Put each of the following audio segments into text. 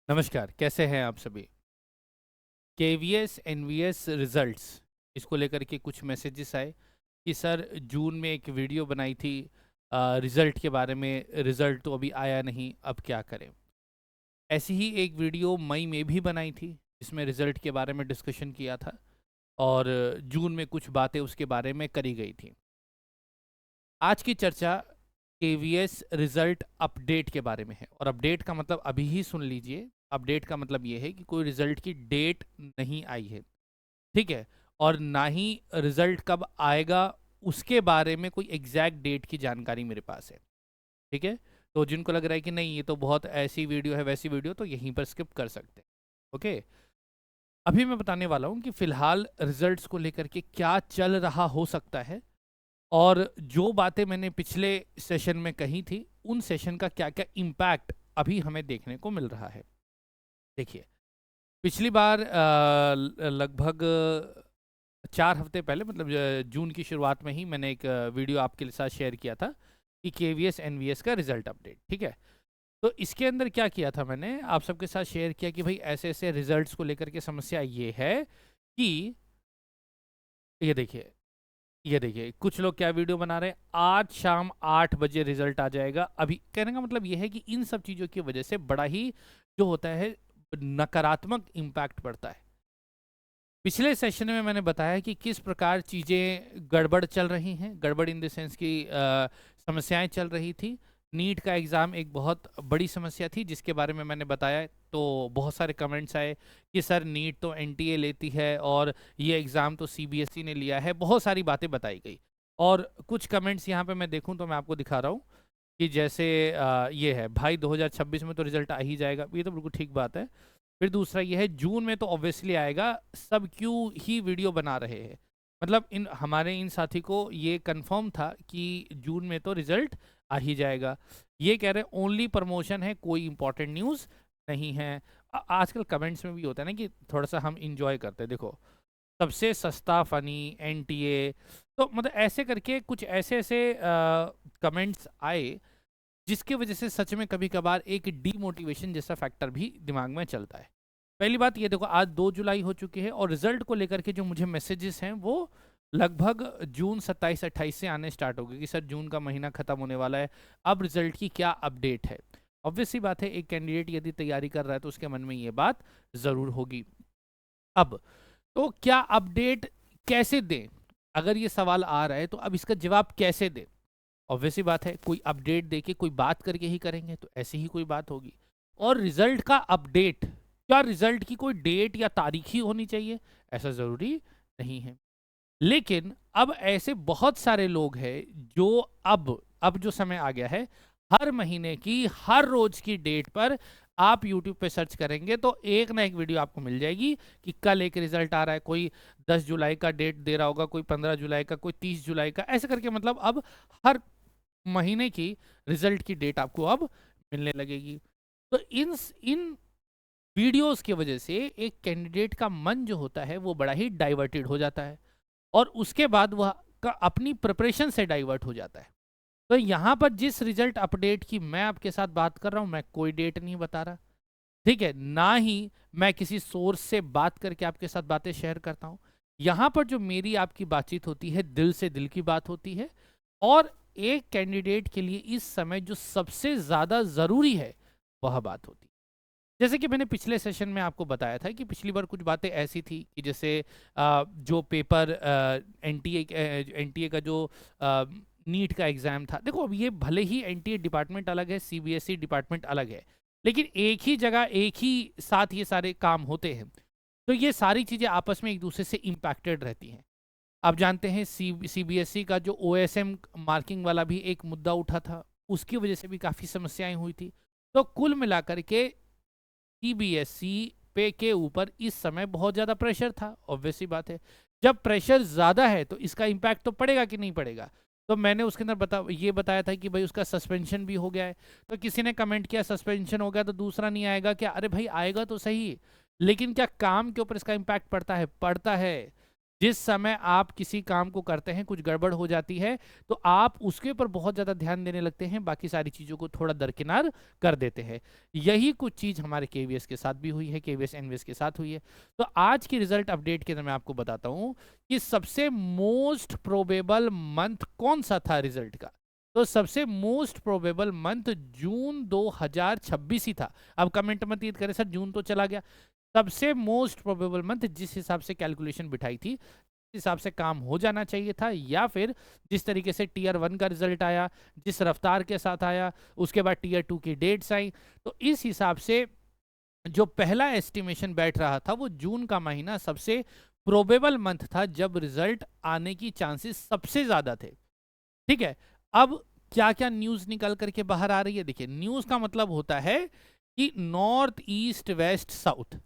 नमस्कार, कैसे हैं आप सभी? केवीएस एनवीएस रिजल्ट्स इसको लेकर के कुछ मैसेजेस आए कि सर जून में एक वीडियो बनाई थी रिजल्ट के बारे में, रिजल्ट तो अभी आया नहीं, अब क्या करें? ऐसी ही एक वीडियो मई में भी बनाई थी जिसमें रिजल्ट के बारे में डिस्कशन किया था और जून में कुछ बातें उसके बारे में करी गई थी। आज की चर्चा केवीएस रिजल्ट अपडेट के बारे में है और अपडेट का मतलब अभी ही सुन लीजिए। अपडेट का मतलब ये है कि कोई रिजल्ट की डेट नहीं आई है, ठीक है, और ना ही रिजल्ट कब आएगा उसके बारे में कोई एग्जैक्ट डेट की जानकारी मेरे पास है। ठीक है, तो जिनको लग रहा है कि नहीं ये तो बहुत ऐसी वीडियो है वैसी वीडियो, तो यहीं पर स्किप कर सकते हैं। ओके, अभी मैं बताने वाला हूँ कि फिलहाल रिजल्ट्स को लेकर के क्या चल रहा हो सकता है और जो बातें मैंने पिछले सेशन में कही थी उन सेशन का क्या क्या इम्पैक्ट अभी हमें देखने को मिल रहा है। देखिए, पिछली बार लगभग 4 हफ्ते पहले, मतलब जून की शुरुआत में ही मैंने एक वीडियो आपके साथ शेयर किया था कि केवीएस एनवीएस का रिजल्ट अपडेट। ठीक है, तो इसके अंदर क्या किया था, मैंने आप सबके साथ शेयर किया कि भाई ऐसे ऐसे रिजल्ट्स को लेकर के समस्या ये है कि ये देखिए, ये देखिए कुछ लोग क्या वीडियो बना रहे हैं, आज शाम 8 बजे रिजल्ट आ जाएगा। अभी कहने का मतलब ये है कि इन सब चीज़ों की वजह से बड़ा ही जो होता है नकारात्मक इम्पैक्ट पड़ता है। पिछले सेशन में मैंने बताया कि किस प्रकार चीज़ें गड़बड़ चल रही हैं, गड़बड़ इन द सेंस की समस्याएं चल रही थी। नीट का एग्ज़ाम एक बहुत बड़ी समस्या थी जिसके बारे में मैंने बताया, तो बहुत सारे कमेंट्स आए कि सर नीट तो एनटीए लेती है और ये एग्ज़ाम तो सीबीएसई ने लिया है, बहुत सारी बातें बताई गई। और कुछ कमेंट्स यहाँ पे मैं देखूँ तो मैं आपको दिखा रहा हूँ कि जैसे ये है, भाई 2026 में तो रिजल्ट आ ही जाएगा, ये तो बिल्कुल ठीक बात है। फिर दूसरा ये है, जून में तो ऑब्वियसली आएगा, सब क्यों ही वीडियो बना रहे हैं। मतलब इन हमारे इन साथी को ये कंफर्म था कि जून में तो रिजल्ट आ ही जाएगा। ये कह रहे हैं ओनली प्रमोशन है, कोई इंपॉर्टेंट न्यूज़ नहीं है। आजकल कमेंट्स में भी होता है ना कि थोड़ा सा हम इंजॉय करते हैं। देखो, सबसे सस्ता फनी एनटीए, तो मतलब ऐसे करके कुछ ऐसे ऐसे कमेंट्स आए जिसकी वजह से सच में कभी कभार एक डीमोटिवेशन जैसा फैक्टर भी दिमाग में चलता है। पहली बात ये देखो, आज 2 जुलाई हो चुकी है और रिजल्ट को लेकर के जो मुझे मैसेजेस हैं वो लगभग जून 27-28 से आने स्टार्ट हो गए कि सर जून का महीना खत्म होने वाला है, अब रिजल्ट की क्या अपडेट है। ऑब्वियस सी बात है, एक कैंडिडेट यदि तैयारी कर रहा है तो उसके मन में ये बात जरूर होगी। अब तो क्या अपडेट कैसे दें, अगर ये सवाल आ रहा है तो अब इसका जवाब कैसे दें। ऑब्वियसली बात है, कोई अपडेट देके कोई बात करके ही करेंगे तो ऐसी ही कोई बात होगी। और रिजल्ट का अपडेट, क्या रिजल्ट की कोई डेट या तारीख ही होनी चाहिए? ऐसा जरूरी नहीं है। लेकिन अब ऐसे बहुत सारे लोग हैं जो अब जो समय आ गया है, हर महीने की हर रोज की डेट पर आप YouTube पे सर्च करेंगे तो एक ना एक वीडियो आपको मिल जाएगी कि कल एक रिजल्ट आ रहा है। कोई 10 जुलाई का डेट दे रहा होगा, कोई 15 जुलाई का, कोई 30 जुलाई का, ऐसे करके मतलब अब हर महीने की रिजल्ट की डेट आपको अब मिलने लगेगी। तो इन इन वीडियोस की वजह से एक कैंडिडेट का मन जो होता है वो बड़ा ही डाइवर्टेड हो जाता है और उसके बाद वह का अपनी प्रिपरेशन से डाइवर्ट हो जाता है। तो यहाँ पर जिस रिजल्ट अपडेट की मैं आपके साथ बात कर रहा हूँ, मैं कोई डेट नहीं बता रहा, ठीक है, ना ही मैं किसी सोर्स से बात करके आपके साथ बातें शेयर करता हूँ। यहाँ पर जो मेरी आपकी बातचीत होती है, दिल से दिल की बात होती है। और एक कैंडिडेट के लिए इस समय जो सबसे ज्यादा जरूरी है वह बात होती है। जैसे कि मैंने पिछले सेशन में आपको बताया था कि पिछली बार कुछ बातें ऐसी थी कि जैसे जो पेपर एनटीए का जो नीट का एग्जाम था, देखो अब ये भले ही एनटीए डिपार्टमेंट अलग है, सीबीएसई डिपार्टमेंट अलग है, लेकिन एक ही जगह एक ही साथ ये सारे काम होते हैं, तो ये सारी चीज़ें आपस में एक दूसरे से इम्पैक्टेड रहती हैं। आप जानते हैं सीबीएसई का जो ओएसएम मार्किंग वाला भी एक मुद्दा उठा था, उसकी वजह से भी काफ़ी समस्याएं हुई थी। तो कुल मिलाकर के सीबीएसई पे के ऊपर इस समय बहुत ज़्यादा प्रेशर था। ऑब्वियसली बात है, जब प्रेशर ज़्यादा है तो इसका इम्पैक्ट तो पड़ेगा कि नहीं पड़ेगा। तो मैंने उसके अंदर ये बताया था कि भाई उसका सस्पेंशन भी हो गया है। तो किसी ने कमेंट किया सस्पेंशन हो गया तो दूसरा नहीं आएगा क्या? अरे भाई आएगा तो सही, लेकिन क्या काम के ऊपर इसका इम्पैक्ट पड़ता है? पड़ता है। जिस समय आप किसी काम को करते हैं कुछ गड़बड़ हो जाती है तो आप उसके ऊपर बहुत ज़्यादा ध्यान देने लगते हैं, बाकी सारी चीज़ों को थोड़ा दरकिनार कर देते हैं। यही कुछ चीज़ हमारे केवीएस के साथ भी हुई है, केवीएस एनवीएस के साथ हुई है। तो आज की रिजल्ट अपडेट के अंदर मैं आपको बताता हूँ कि सबसे मोस्ट प्रोबेबल मंथ कौन सा था रिजल्ट का। तो सबसे मोस्ट प्रोबेबल मंथ जून 2026 ही था। अब कमेंट मत ये करें सर जून तो चला गया। सबसे मोस्ट प्रोबेबल मंथ जिस हिसाब से कैलकुलेशन बिठाई थी, जिस हिसाब से काम हो जाना चाहिए था, या फिर जिस तरीके से टीयर 1 का रिजल्ट आया, जिस रफ्तार के साथ आया, उसके बाद टीयर 2 की डेट्स आई, तो इस हिसाब से जो पहला एस्टिमेशन बैठ रहा था वो जून का महीना सबसे प्रोबेबल मंथ था जब रिजल्ट आने की चांसेस सबसे ज्यादा थे। ठीक है, अब क्या क्या न्यूज निकल करके बाहर आ रही है। देखिए, न्यूज का मतलब होता है कि नॉर्थ ईस्ट वेस्ट साउथ,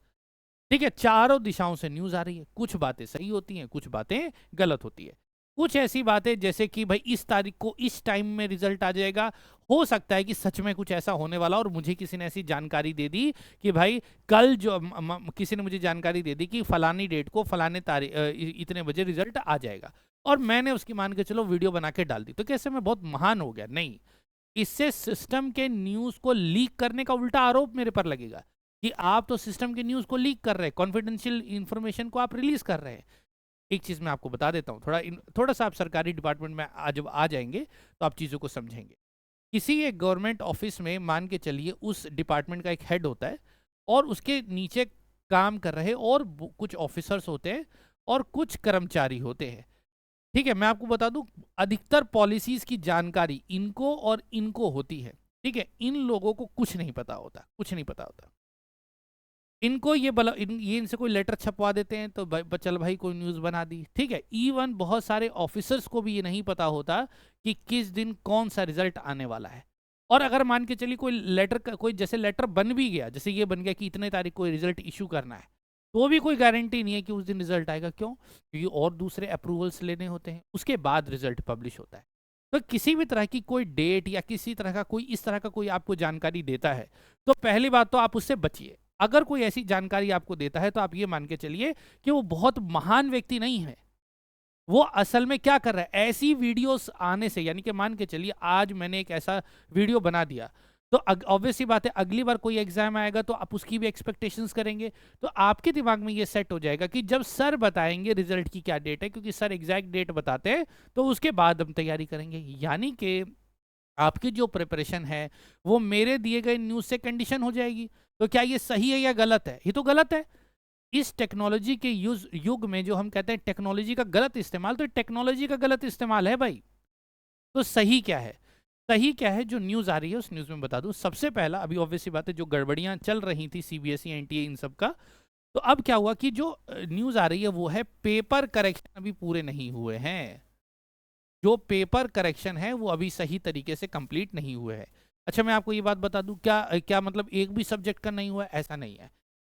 ठीक है, चारों दिशाओं से न्यूज आ रही है। कुछ बातें सही होती हैं, कुछ बातें गलत होती है। कुछ ऐसी बातें जैसे कि भाई इस तारीख को इस टाइम में रिजल्ट आ जाएगा, हो सकता है कि सच में कुछ ऐसा होने वाला, और मुझे किसी ने ऐसी जानकारी दे दी कि भाई कल जो किसी ने मुझे जानकारी दे दी कि फलानी डेट को फलाने तारीख इतने बजे रिजल्ट आ जाएगा, और मैंने उसकी मान के चलो वीडियो बना के डाल दी, तो कैसे मैं बहुत महान हो गया? नहीं, इससे सिस्टम के न्यूज को लीक करने का उल्टा आरोप मेरे पर लगेगा कि आप तो सिस्टम के न्यूज को लीक कर रहे हैं, कॉन्फिडेंशियल इंफॉर्मेशन को आप रिलीज कर रहे हैं। एक चीज मैं आपको बता देता हूँ, थोड़ा सा आप सरकारी डिपार्टमेंट में जब आ जाएंगे तो आप चीजों को समझेंगे। किसी एक गवर्नमेंट ऑफिस में मान के चलिए उस डिपार्टमेंट का एक हेड होता है, और उसके नीचे काम कर रहे और कुछ ऑफिसर्स होते हैं और कुछ कर्मचारी होते हैं। ठीक है, मैं आपको बता दूं, अधिकतर पॉलिसीज की जानकारी इनको और इनको होती है। ठीक है, इन लोगों को कुछ नहीं पता होता, कुछ नहीं पता होता इनको। ये इनसे कोई लेटर छपवा देते हैं तो चल भाई कोई न्यूज़ बना दी। ठीक है, इवन बहुत सारे ऑफिसर्स को भी ये नहीं पता होता कि किस दिन कौन सा रिजल्ट आने वाला है। और अगर मान के चलिए कोई लेटर का कोई जैसे लेटर बन भी गया, जैसे ये बन गया कि इतने तारीख को रिजल्ट इशू करना है, तो भी कोई गारंटी नहीं है कि उस दिन रिजल्ट आएगा। क्यों? क्योंकि और दूसरे अप्रूवल्स लेने होते हैं, उसके बाद रिजल्ट पब्लिश होता है। तो किसी भी तरह की कोई डेट या किसी तरह का कोई इस तरह का कोई आपको जानकारी देता है तो पहली बात तो आप उससे बचिए। अगर कोई ऐसी जानकारी आपको देता है तो आप ये मान के चलिए कि वो बहुत महान व्यक्ति नहीं है। वो असल में क्या कर रहा है, ऐसी वीडियोस आने से, यानी कि मान के चलिए आज मैंने एक ऐसा वीडियो बना दिया, तो ऑब्वियस सी बात है अगली बार कोई एग्जाम आएगा तो आप उसकी भी एक्सपेक्टेशंस करेंगे। तो आपके दिमाग में ये सेट हो जाएगा कि जब सर बताएंगे रिजल्ट की क्या डेट है, क्योंकि सर एग्जैक्ट डेट बताते हैं, तो उसके बाद हम तैयारी करेंगे। यानी कि आपकी जो प्रिपरेशन है वो मेरे दिए गए न्यूज से कंडीशन हो जाएगी। तो क्या ये सही है या गलत है? ये तो गलत है। इस टेक्नोलॉजी के युग में जो हम कहते हैं टेक्नोलॉजी का गलत इस्तेमाल, तो टेक्नोलॉजी का गलत इस्तेमाल है भाई। तो सही क्या है? सही क्या है? जो न्यूज आ रही है उस न्यूज में बता दूं। सबसे पहला, अभी ऑब्वियसली बात है, जो गड़बड़ियां चल रही थी सीबीएसई एनटीए इन सब का, तो अब क्या हुआ कि जो न्यूज आ रही है वो है पेपर करेक्शन अभी पूरे नहीं हुए हैं। जो पेपर करेक्शन है वो अभी सही तरीके से कंप्लीट नहीं हुए हैं। अच्छा, मैं आपको ये बात बता दूं, क्या क्या मतलब एक भी सब्जेक्ट का नहीं हुआ है? ऐसा नहीं है।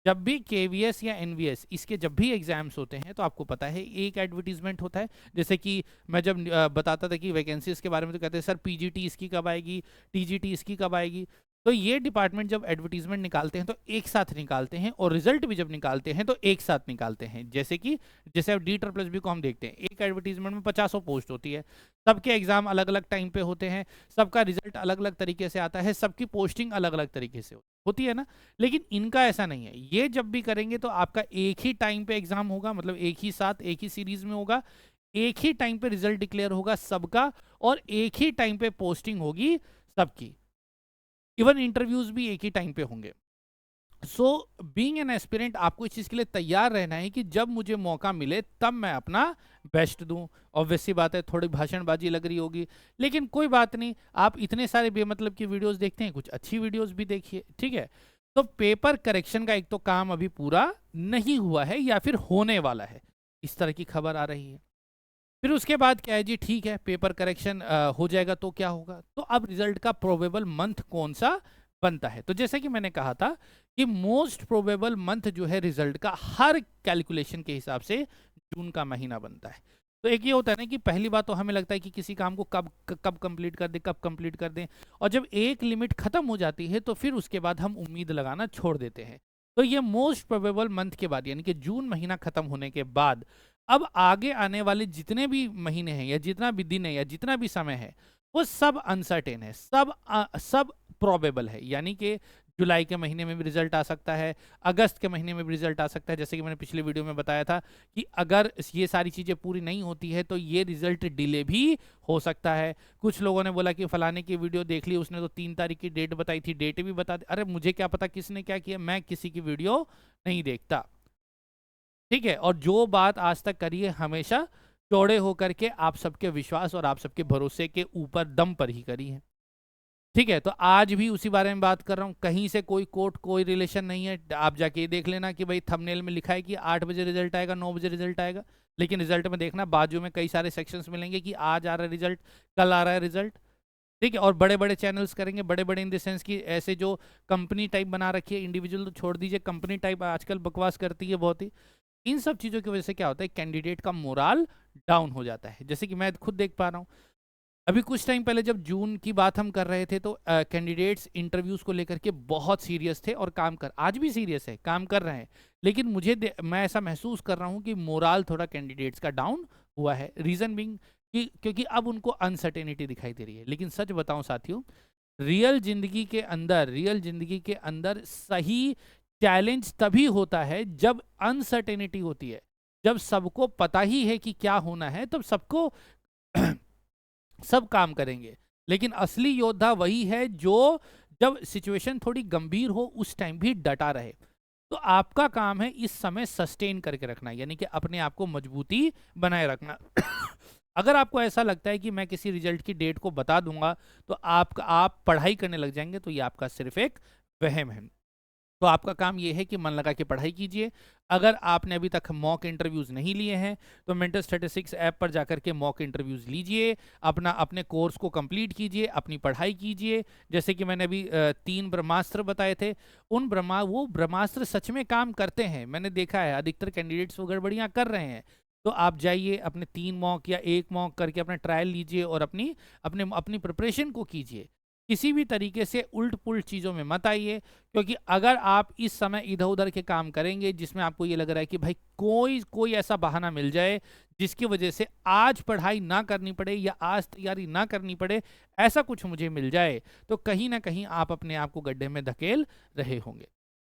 जब भी केवीएस या एनवीएस इसके जब भी एग्जाम्स होते हैं तो आपको पता है एक एडवर्टीजमेंट होता है। जैसे कि मैं जब बताता था कि वैकेंसीज के बारे में, तो कहते हैं सर पीजीटी इसकी कब आएगी, टीजीटी इसकी कब आएगी। तो ये डिपार्टमेंट जब एडवर्टीजमेंट निकालते हैं तो एक साथ निकालते हैं, और रिजल्ट भी जब निकालते हैं तो एक साथ निकालते हैं। जैसे अब डी++ को हम देखते हैं, एक एडवर्टीजमेंट में 50 पोस्ट होती है, सबके एग्जाम अलग अलग टाइम पे होते हैं, सबका रिजल्ट अलग अलग तरीके से आता है, सबकी पोस्टिंग अलग अलग तरीके से होती है ना। लेकिन इनका ऐसा नहीं है। ये जब भी करेंगे तो आपका एक ही टाइम पे एग्जाम होगा, मतलब एक ही साथ एक ही सीरीज में होगा, एक ही टाइम पे रिजल्ट डिक्लेयर होगा सबका, और एक ही टाइम पे पोस्टिंग होगी सबकी। इवन इंटरव्यूज भी एक ही टाइम पे होंगे। सो बीइंग एन एस्पिरेंट आपको इस चीज के लिए तैयार रहना है कि जब मुझे मौका मिले तब मैं अपना बेस्ट दूं। ऑब्वियसली बात है थोड़ी भाषणबाजी लग रही होगी, लेकिन कोई बात नहीं, आप इतने सारे बेमतलब की वीडियोस देखते हैं, कुछ अच्छी वीडियोस भी देखिए। ठीक है, तो पेपर करेक्शन का एक तो काम अभी पूरा नहीं हुआ है या फिर होने वाला है, इस तरह की खबर आ रही है। फिर उसके बाद क्या है जी, ठीक है पेपर करेक्शन हो जाएगा तो क्या होगा, तो अब रिजल्ट का प्रोबेबल मंथ कौन सा बनता है। तो जैसे कि मैंने कहा था कि मोस्ट प्रोबेबल मंथ जो है रिजल्ट का, हर कैलकुलेशन के हिसाब से जून का महीना बनता है। तो एक ये होता है ना कि पहली बात तो हमें लगता है कि किसी काम को कब कब कंप्लीट कर दे, कब कंप्लीट कर दें, और जब एक लिमिट खत्म हो जाती है तो फिर उसके बाद हम उम्मीद लगाना छोड़ देते हैं। तो ये मोस्ट प्रोबेबल मंथ के बाद, यानी कि जून महीना खत्म होने के बाद अब आगे आने वाले जितने भी महीने हैं या जितना भी दिन है या जितना भी समय है, वो सब अनसर्टेन है, सब प्रोबेबल है। यानी कि जुलाई के महीने में भी रिजल्ट आ सकता है, अगस्त के महीने में भी रिजल्ट आ सकता है। जैसे कि मैंने पिछले वीडियो में बताया था कि अगर ये सारी चीज़ें पूरी नहीं होती है तो ये रिजल्ट डिले भी हो सकता है। कुछ लोगों ने बोला कि फलाने की वीडियो देख ली, उसने तो 3 तारीख की डेट बताई थी, डेट भी बता दी। अरे मुझे क्या पता किसने क्या किया, मैं किसी की वीडियो नहीं देखता, ठीक है। और जो बात आज तक करी है हमेशा चौड़े होकर के आप सबके विश्वास और आप सबके भरोसे के ऊपर दम पर ही करी है, ठीक है। तो आज भी उसी बारे में बात कर रहा हूं, कहीं से कोई कोर्ट कोई रिलेशन नहीं है। आप जाके ये देख लेना कि भाई थंबनेल में लिखा है कि 8 बजे रिजल्ट आएगा, 9 बजे रिजल्ट आएगा, लेकिन रिजल्ट में देखना बाजू में कई सारे सेक्शंस मिलेंगे कि आज आ रहा है रिजल्ट, कल आ रहा है रिजल्ट, ठीक है। और बड़े बड़े चैनल्स करेंगे, बड़े बड़े इन द सेंस कि ऐसे जो कंपनी टाइप बना रखी है, इंडिविजुअल तो छोड़ दीजिए, कंपनी टाइप आजकल बकवास करती है बहुत ही। इन सब चीज़ों की वजह से क्या होता है, कैंडिडेट का मोराल डाउन हो जाता है। जैसे कि मैं खुद देख पा रहा हूँ, अभी कुछ टाइम पहले जब जून की बात हम कर रहे थे तो कैंडिडेट्स इंटरव्यूज को लेकर के बहुत सीरियस थे और आज भी सीरियस है, काम कर रहे हैं। लेकिन मैं ऐसा महसूस कर रहा हूँ कि मोराल थोड़ा कैंडिडेट्स का डाउन हुआ है। रीजन बिंग कि क्योंकि अब उनको अनसर्टेनिटी दिखाई दे रही है। लेकिन सच बताऊं साथियों, रियल जिंदगी के अंदर सही चैलेंज तभी होता है जब अनसर्टेनिटी होती है। जब सबको पता ही है कि क्या होना है तब सबको सब काम करेंगे। लेकिन असली योद्धा वही है जो जब सिचुएशन थोड़ी गंभीर हो उस टाइम भी डटा रहे। तो आपका काम है इस समय सस्टेन करके रखना, यानी कि अपने आप को मजबूती बनाए रखना। अगर आपको ऐसा लगता है कि मैं किसी रिजल्ट की डेट को बता दूंगा तो आप पढ़ाई करने लग जाएंगे, तो ये आपका सिर्फ एक वहम है। तो आपका काम ये है कि मन लगा के पढ़ाई कीजिए। अगर आपने अभी तक मॉक इंटरव्यूज़ नहीं लिए हैं तो मेंटल स्टैटिस्टिक्स ऐप पर जाकर के मॉक इंटरव्यूज़ लीजिए, अपने कोर्स को कंप्लीट कीजिए, अपनी पढ़ाई कीजिए। जैसे कि मैंने अभी 3 ब्रह्मास्त्र बताए थे, वो ब्रह्मास्त्र सच में काम करते हैं। मैंने देखा है अधिकतर कैंडिडेट्स वो गड़बड़ियाँ कर रहे हैं। तो आप जाइए अपने 3 मॉक या 1 मॉक करके अपना ट्रायल लीजिए और अपनी प्रिपरेशन को कीजिए। किसी भी तरीके से उल्ट पुल्ट चीज़ों में मत आइए, क्योंकि अगर आप इस समय इधर उधर के काम करेंगे जिसमें आपको ये लग रहा है कि भाई कोई कोई ऐसा बहाना मिल जाए जिसकी वजह से आज पढ़ाई ना करनी पड़े या आज तैयारी ना करनी पड़े, ऐसा कुछ मुझे मिल जाए, तो कहीं ना कहीं आप अपने आप को गड्ढे में धकेल रहे होंगे।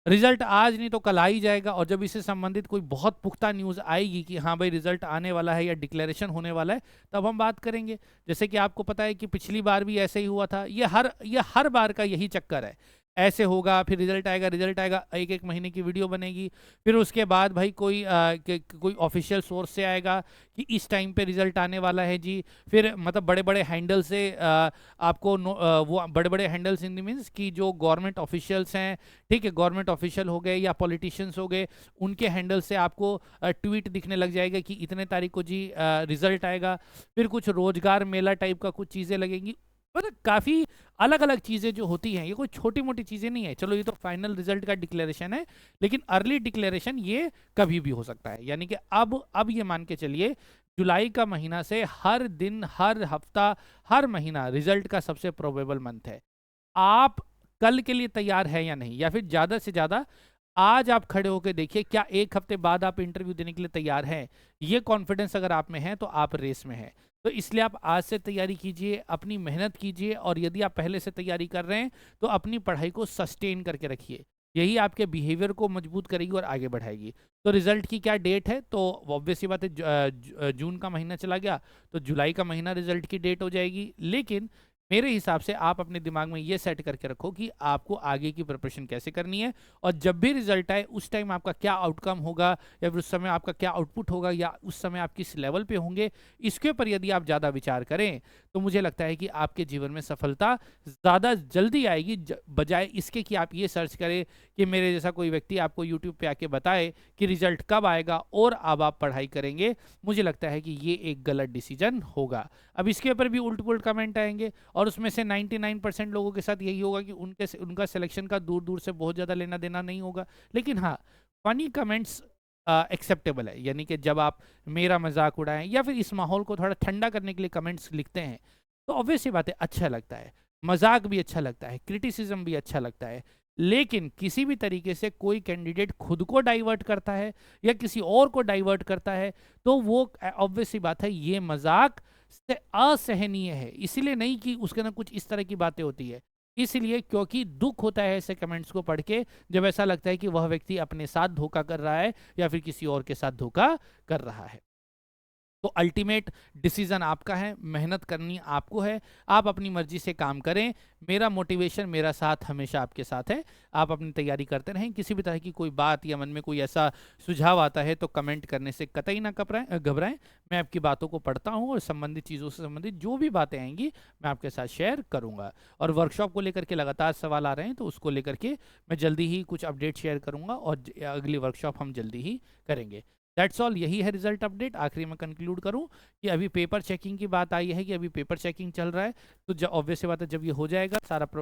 रिजल्ट आज नहीं तो कल आ ही जाएगा, और जब इससे संबंधित कोई बहुत पुख्ता न्यूज़ आएगी कि हाँ भाई रिजल्ट आने वाला है या डिक्लेरेशन होने वाला है, तब हम बात करेंगे। जैसे कि आपको पता है कि पिछली बार भी ऐसे ही हुआ था। ये हर बार का यही चक्कर है। ऐसे होगा, फिर रिजल्ट आएगा, एक एक महीने की वीडियो बनेगी, फिर उसके बाद भाई कोई ऑफिशियल सोर्स से आएगा कि इस टाइम पे रिजल्ट आने वाला है जी। फिर मतलब बड़े बड़े हैंडल से वो बड़े बड़े हैंडल्स इन द मीन्स कि जो गवर्नमेंट ऑफिशियल्स हैं, ठीक है, गवर्नमेंट ऑफिशियल हो गए या पॉलिटिशियंस हो गए, उनके हैंडल से आपको ट्वीट दिखने लग जाएगा कि इतने तारीख को जी रिजल्ट आएगा। फिर कुछ रोजगार मेला टाइप का कुछ चीज़ें लगेंगी। मतलब काफ़ी अलग अलग चीज़ें जो होती हैं, ये कोई छोटी मोटी चीज़ें नहीं है। चलो ये तो फाइनल रिजल्ट का डिक्लेरेशन है, लेकिन अर्ली डिक्लेरेशन ये कभी भी हो सकता है। यानी कि अब ये मान के चलिए जुलाई का महीना से हर दिन, हर हफ्ता, हर महीना रिजल्ट का सबसे प्रोबेबल मंथ है। आप कल के लिए तैयार है या नहीं, या फिर ज़्यादा से ज़्यादा आज आप खड़े होकर देखिए क्या 1 हफ्ते बाद आप इंटरव्यू देने के लिए तैयार हैं। ये कॉन्फिडेंस अगर आप में है तो आप रेस में हैं। तो इसलिए आप आज से तैयारी कीजिए, अपनी मेहनत कीजिए, और यदि आप पहले से तैयारी कर रहे हैं तो अपनी पढ़ाई को सस्टेन करके रखिए। यही आपके बिहेवियर को मजबूत करेगी और आगे बढ़ाएगी। तो रिजल्ट की क्या डेट है, तो ऑब्वियस सी बात है, जून का महीना चला गया तो जुलाई का महीना रिजल्ट की डेट हो जाएगी। लेकिन मेरे हिसाब से आप अपने दिमाग में ये सेट करके रखो कि आपको आगे की प्रिपरेशन कैसे करनी है, और जब भी रिजल्ट आए उस टाइम आपका क्या आउटकम होगा या फिर उस समय आपका क्या आउटपुट होगा या उस समय आप किस लेवल पे होंगे, इसके ऊपर यदि आप ज़्यादा विचार करें तो मुझे लगता है कि आपके जीवन में सफलता ज़्यादा जल्दी आएगी, बजाय इसके कि आप ये सर्च करें कि मेरे जैसा कोई व्यक्ति आपको यूट्यूब पे आके बताए कि रिजल्ट कब आएगा और अब आप पढ़ाई करेंगे। मुझे लगता है कि ये एक गलत डिसीजन होगा। अब इसके ऊपर भी उल्ट पुल्ट कमेंट आएंगे, और उसमें से 99% लोगों के साथ यही होगा कि उनका सिलेक्शन का दूर दूर से बहुत ज़्यादा लेना देना नहीं होगा। लेकिन हाँ, फनी कमेंट्स एक्सेप्टेबल है, यानी कि जब आप मेरा मजाक उड़ाएं या फिर इस माहौल को थोड़ा ठंडा करने के लिए कमेंट्स लिखते हैं तो ऑब्वियस सी बात है अच्छा लगता है, मजाक भी अच्छा लगता है, क्रिटिसिज्म भी अच्छा लगता है। लेकिन किसी भी तरीके से कोई कैंडिडेट खुद को डाइवर्ट करता है या किसी और को डाइवर्ट करता है तो वो ऑब्वियस सी बात है, ये मजाक से असहनीय है। इसलिए नहीं कि उसके ना कुछ इस तरह की बातें होती है, इसलिए क्योंकि दुख होता है ऐसे कमेंट्स को पढ़ के, जब ऐसा लगता है कि वह व्यक्ति अपने साथ धोखा कर रहा है या फिर किसी और के साथ धोखा कर रहा है। तो अल्टीमेट डिसीजन आपका है, मेहनत करनी आपको है, आप अपनी मर्जी से काम करें। मेरा मोटिवेशन, मेरा साथ हमेशा आपके साथ है। आप अपनी तैयारी करते रहें। किसी भी तरह की कोई बात या मन में कोई ऐसा सुझाव आता है तो कमेंट करने से कतई ना घबराएं। मैं आपकी बातों को पढ़ता हूं और संबंधित चीज़ों से संबंधित जो भी बातें आएंगी मैं आपके साथ शेयर करूंगा। और वर्कशॉप को लेकर के लगातार सवाल आ रहे हैं तो उसको लेकर के मैं जल्दी ही कुछ अपडेट शेयर करूंगा और अगली वर्कशॉप हम जल्दी ही करेंगे। दैट्स ऑल, यही है रिजल्ट अपडेट। आखिरी में कंक्लूड करूं कि अभी पेपर चेकिंग की बात आई है कि अभी पेपर चेकिंग चल रहा है, तो ऑब्वियस बात है जब ये हो जाएगा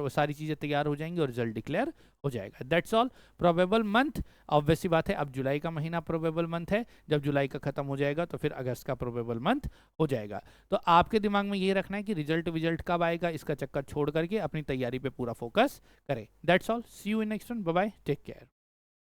सारी चीज़ें तैयार हो जाएंगी और रिजल्ट डिक्लेयर हो जाएगा। That's all. Probable month, obvious सी बात है अब जुलाई का महीना प्रोबेबल मंथ है, जब जुलाई का खत्म हो जाएगा तो फिर अगस्त का प्रोबेबल मंथ हो जाएगा। तो आपके दिमाग में ये रखना है कि रिजल्ट कब आएगा, इसका चक्कर छोड़ करके अपनी तैयारी पे पूरा फोकस करें। That's all, see you in next one, bye bye, take care.